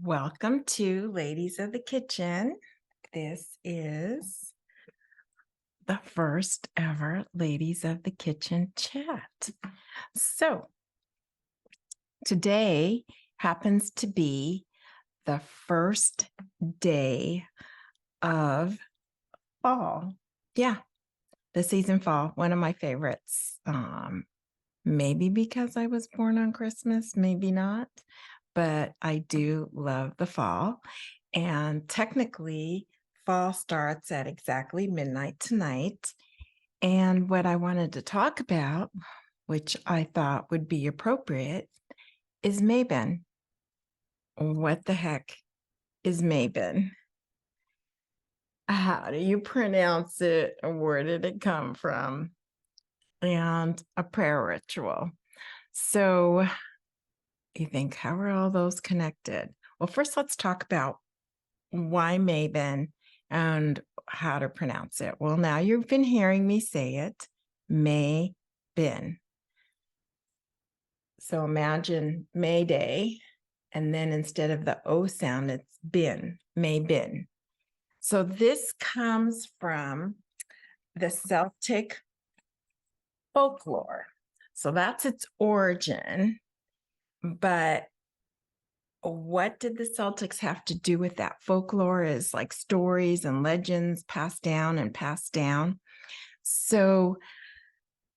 Welcome to Ladies of the Kitchen. This is the first ever Ladies of the Kitchen chat. So today happens to be the first day of fall. Yeah, the season fall, one of my favorites. Maybe because I was born on Christmas, maybe not, but I do love the fall. And technically, fall starts at exactly midnight tonight. And what I wanted to talk about, which I thought would be appropriate, is Mabon. What the heck is Mabon? How do you pronounce it? Where did it come from? And a prayer ritual. So you think, how are all those connected? Well, first, let's talk about why Mabon and how to pronounce it. Well, now you've been hearing me say it, Mabon. So imagine May Day, and then instead of the O sound, it's bin, Mabon. So this comes from the Celtic folklore. So that's its origin. But what did the Celtics have to do with that? Folklore is like stories and legends passed down and passed down. So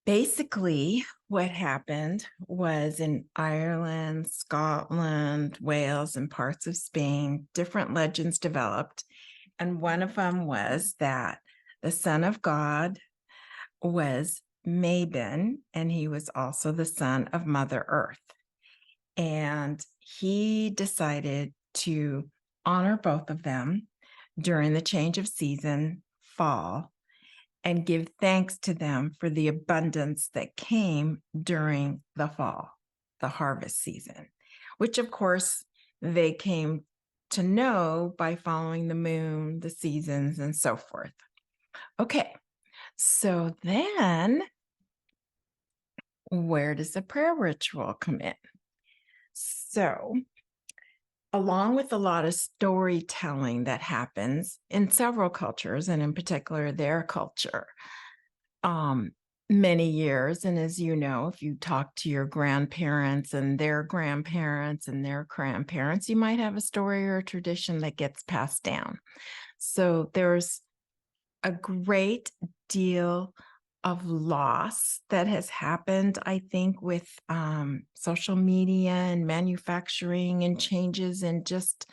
basically, what happened was in Ireland, Scotland, Wales, and parts of Spain, different legends developed. And one of them was that the Son of God was Mabon, and he was also the son of Mother Earth. And he decided to honor both of them during the change of season, fall, and give thanks to them for the abundance that came during the fall, the harvest season, which of course they came to know by following the moon, the seasons, and so forth. Okay, so then where does the prayer ritual come in? So, along with a lot of storytelling that happens in several cultures, and in particular their culture, many years. And as you know, if you talk to your grandparents and their grandparents and their grandparents, you might have a story or a tradition that gets passed down. So there's a great deal of loss that has happened, I think, with social media and manufacturing and changes in just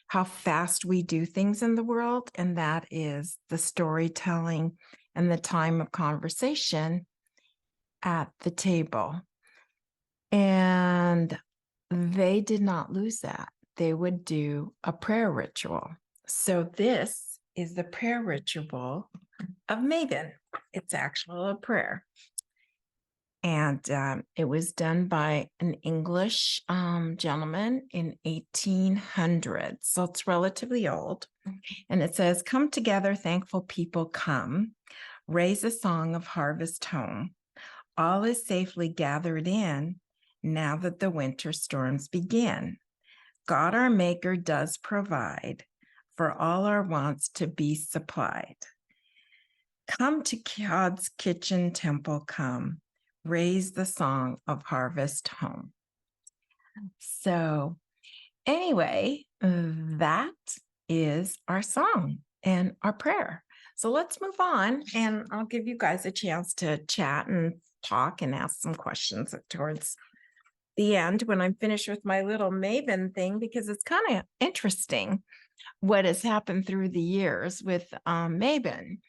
how fast we do things in the world. And that is the storytelling and the time of conversation at the table. And they did not lose that. They would do a prayer ritual. So this is the prayer ritual of Mabon. It's actually a prayer. And it was done by an English gentleman in 1800. So it's relatively old. And it says, "Come together, thankful people, come. Raise a song of harvest home. All is safely gathered in now that the winter storms begin. God our Maker does provide for all our wants to be supplied. Come to God's kitchen temple, come. Raise the song of harvest home." So anyway, that is our song and our prayer. So let's move on, and I'll give you guys a chance to chat and talk and ask some questions towards the end when I'm finished with my little Mabon thing, because it's kind of interesting what has happened through the years with Mabon.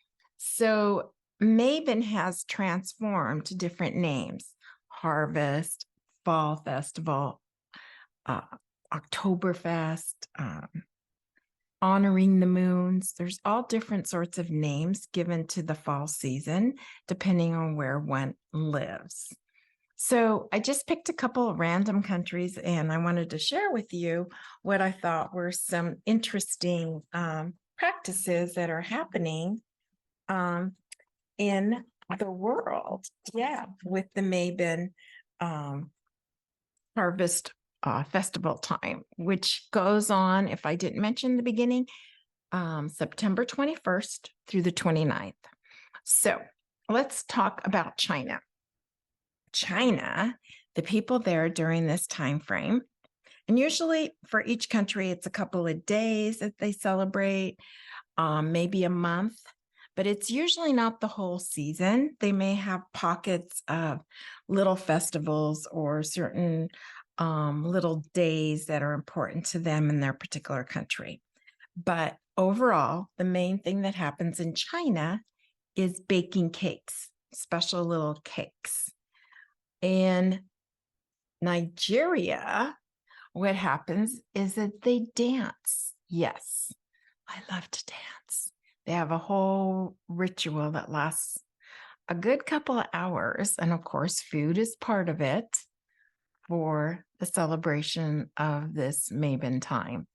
So Mabon has transformed to different names: Harvest, Fall Festival, Oktoberfest, honoring the moons. There's all different sorts of names given to the fall season, depending on where one lives. So I just picked a couple of random countries, and I wanted to share with you what I thought were some interesting practices that are happening in the world. Yeah, with the Mabon harvest festival time, which goes on, if I didn't mention in the beginning, September 21st through the 29th. So let's talk about China. China, the people there during this time frame, and usually for each country, it's a couple of days that they celebrate, maybe a month, but it's usually not the whole season. They may have pockets of little festivals or certain little days that are important to them in their particular country. But overall, the main thing that happens in China is baking cakes, special little cakes. In Nigeria, what happens is that they dance. Yes, I love to dance. They have a whole ritual that lasts a good couple of hours. And of course, food is part of it for the celebration of this Mabon time.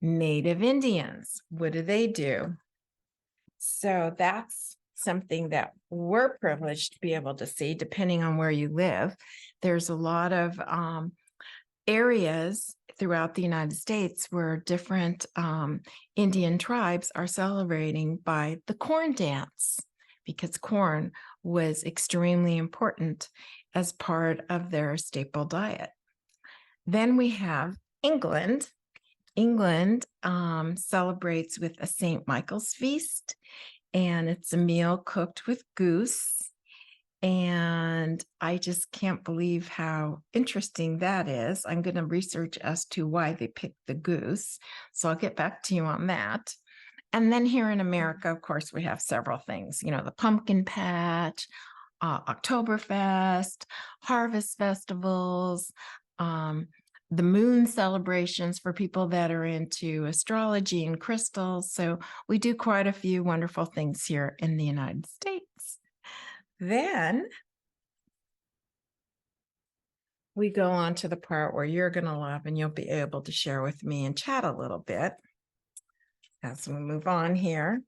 Native Indians, what do? So that's something that we're privileged to be able to see, depending on where you live. There's a lot of areas throughout the United States where different Indian tribes are celebrating by the corn dance, because corn was extremely important as part of their staple diet. Then we have England. England celebrates with a St. Michael's feast, and it's a meal cooked with goose. And I just can't believe how interesting that is. I'm going to research as to why they picked the goose. So I'll get back to you on that. And then here in America, of course, we have several things, the pumpkin patch, Oktoberfest, harvest festivals, the moon celebrations for people that are into astrology and crystals. So we do quite a few wonderful things here in the United States. Then we go on to the part where you're going to love and you'll be able to share with me and chat a little bit as we move on here.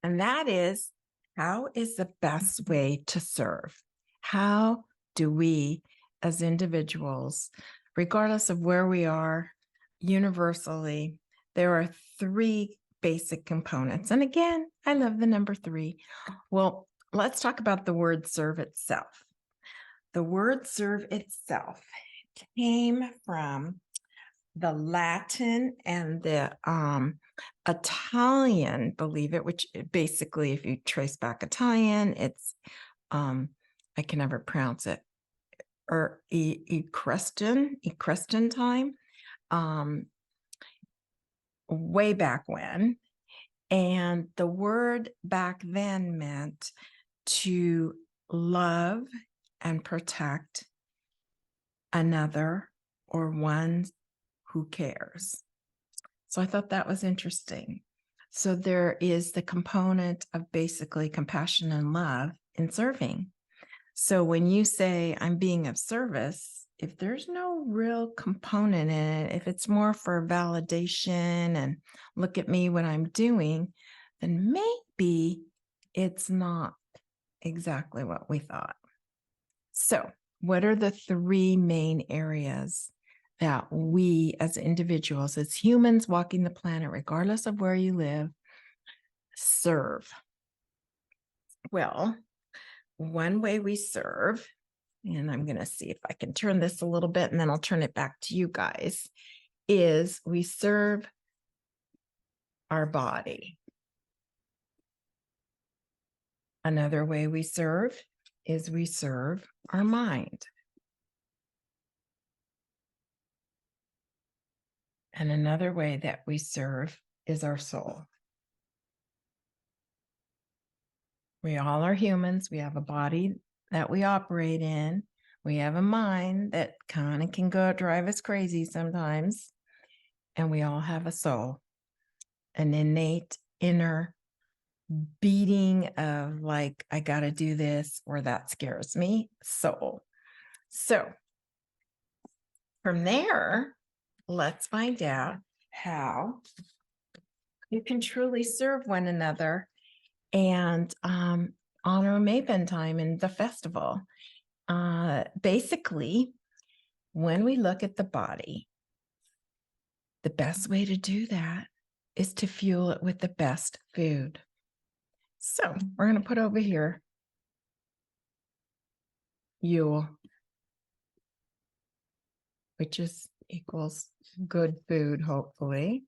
And that is, how is the best way to serve? How do we as individuals, regardless of where we are, universally, there are 3 basic components. And again, I love the number 3. Well, let's talk about the word serve itself. The word serve itself came from the Latin and the Italian, believe it, which basically, if you trace back Italian, it's, I can never pronounce it, or Etruscan time, way back when. And the word back then meant to love and protect another or one who cares. So I thought that was interesting. So there is the component of basically compassion and love in serving. So when you say I'm being of service, if there's no real component in it, if it's more for validation and look at me, what I'm doing, then maybe it's not exactly what we thought. So what are the 3 main areas that we as individuals, as humans walking the planet, regardless of where you live, serve? Well, one way we serve, and I'm going to see if I can turn this a little bit and then I'll turn it back to you guys, is we serve our body. Another way we serve is we serve our mind. And another way that we serve is our soul. We all are humans. We have a body that we operate in. We have a mind that kind of can go drive us crazy sometimes. And we all have a soul, an innate inner beating of like, I got to do this or that scares me, soul. So from there, let's find out how you can truly serve one another and honor Mabon time and the festival. Basically, when we look at the body, the best way to do that is to fuel it with the best food. So we're going to put over here Yule, which is equals good food, hopefully.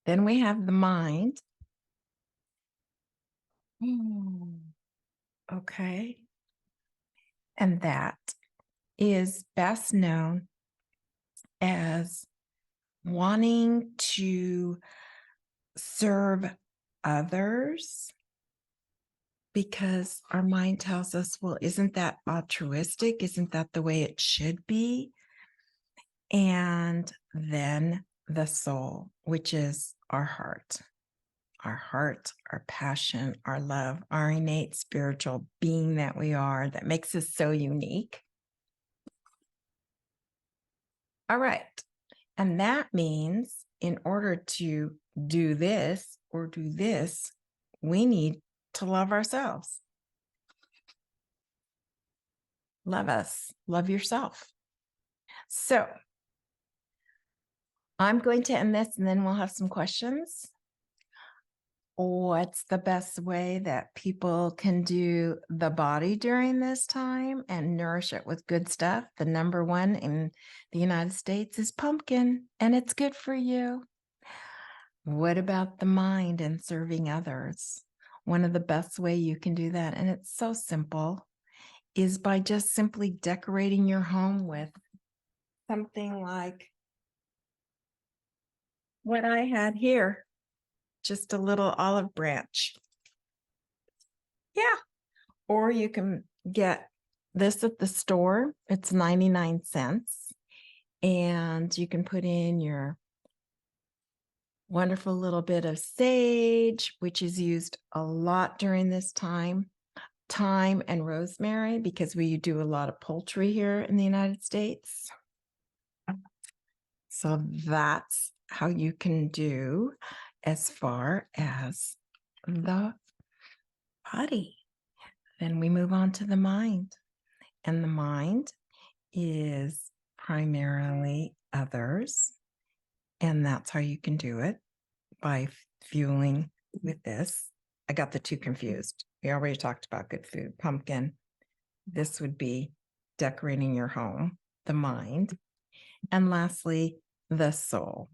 Then we have the mind. Okay. And that is best known as wanting to serve others, because our mind tells us, well, isn't that altruistic? Isn't that the way it should be? And then the soul, which is our heart, our passion, our love, our innate spiritual being that we are, that makes us so unique. All right. And that means in order to do this or do this, we need to love ourselves. Love us, love yourself. So I'm going to end this and then we'll have some questions. What's the best way that people can do the body during this time and nourish it with good stuff? The number one in the United States is pumpkin, and it's good for you. What about the mind and serving others? One of the best way you can do that, and it's so simple, is by just simply decorating your home with something like what I had here, just a little olive branch. Yeah. Or you can get this at the store. It's 99 cents. And you can put in your wonderful little bit of sage, which is used a lot during this time, thyme and rosemary, because we do a lot of poultry here in the United States. So that's how you can do as far as the body. Then we move on to the mind. And the mind is primarily others. And that's how you can do it, by fueling with this. I got the two confused. We already talked about good food, pumpkin. This would be decorating your home, the mind. And lastly, the soul.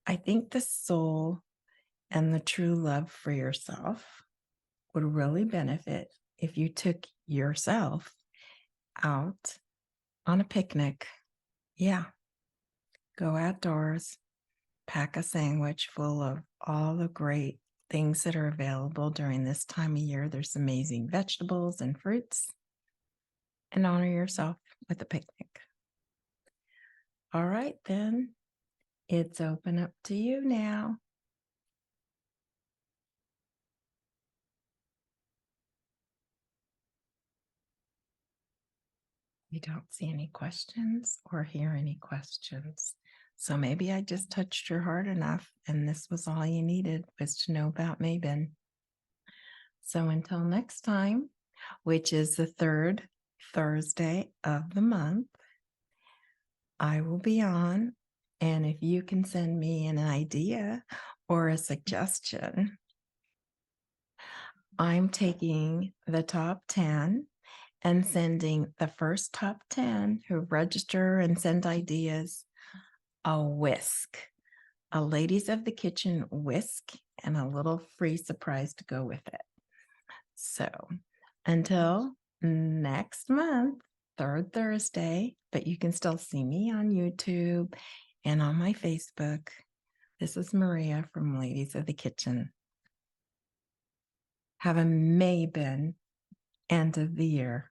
I think the soul and the true love for yourself would really benefit if you took yourself out on a picnic. Yeah. Go outdoors, pack a sandwich full of all the great things that are available during this time of year. There's amazing vegetables and fruits, and honor yourself with a picnic. All right, then it's open up to you now. We don't see any questions or hear any questions. So maybe I just touched your heart enough, and this was all you needed, was to know about Mabon. So until next time, which is the third Thursday of the month, I will be on. And if you can send me an idea or a suggestion, I'm taking the top 10 and sending the first top 10 who register and send ideas a whisk, a Ladies of the Kitchen whisk, and a little free surprise to go with it. So until next month, third Thursday, but you can still see me on YouTube and on my Facebook. This is Maria from Ladies of the Kitchen. Have a Mabon end of the year.